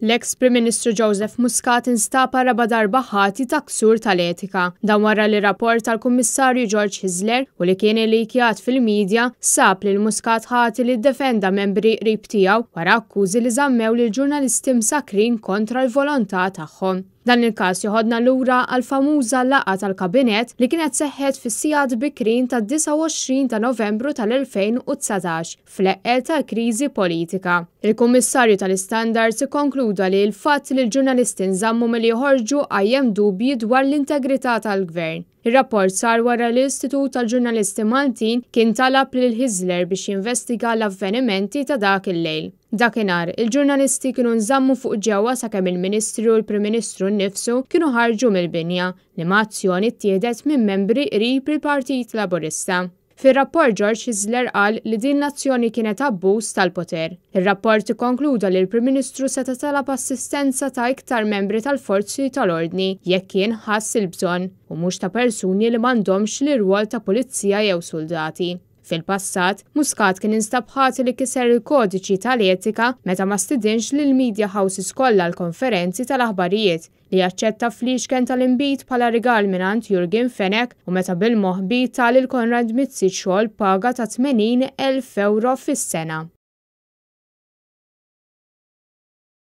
L-eks Prim Ministru Joseph Muscat instab raba darba ħati ta' ksur tal-etika. Dan wara li rapport tal-Kummissarju George Hisler u li kien ilikjat fil-medja sab li l-Muscat ħati li ddefenda membri qrib tiegħu wara akkużi li żammew lil ġurnalisti msakrin kontra l-volontà tagħhom. Dan il-każ joħodna lura għal famuża laqgħa tal-Kabinett li kienet seħħet fis-sigħat bikrin tad-29 ta' Novembru tal-2019 fl-eqqel tal-kriżi politika. Il-Kummissarju tal-Istandards ikkonkluda li l-fatt li l-ġurnalisti nżammu milli joħorġu qajjem dubji dwar l-integrità tal-Gvern. Ir-rapport sar wara li l-Istitut tal-Ġurnalisti Maltin kien talab lil Hisler biex jinvestiga l-avvenimenti ta' dak il-lejl. Dakinhar, il-ġurnalisti kienu nżammu fuq ġewwa sakemm il-Ministru u l-Prim Ministru nnifsu kienu ħarġu mill-binja li ma' azzjoni ttieħdet minn membri qrib il-Partit Laburista. Fir-rapport George Hisler qal li din l-azzjoni kienet abbuż tal-poter. Ir-rapport ikkonkluda li l-Prim Ministru seta' talab assistenza ta' iktar membri tal-forzi tal-ordni jekk kien ħass il-bżonn u mhux ta' persuni li m'għandhomx l-irwol ta' pulizija jew soldati. Fil-passat, Muscat kien instab ħati li kiser il-kodiċi tal-etika meta ma stidinx lil media houses kollha l-konferenzi tal-aħbarijiet li jaċċetta fliexken tal-inbit bħala rigal minant Jurgen Fenech u meta bil-moħbi tal-Konrad Mizzi xogħol paga ta' 80,000 euro fis-sena.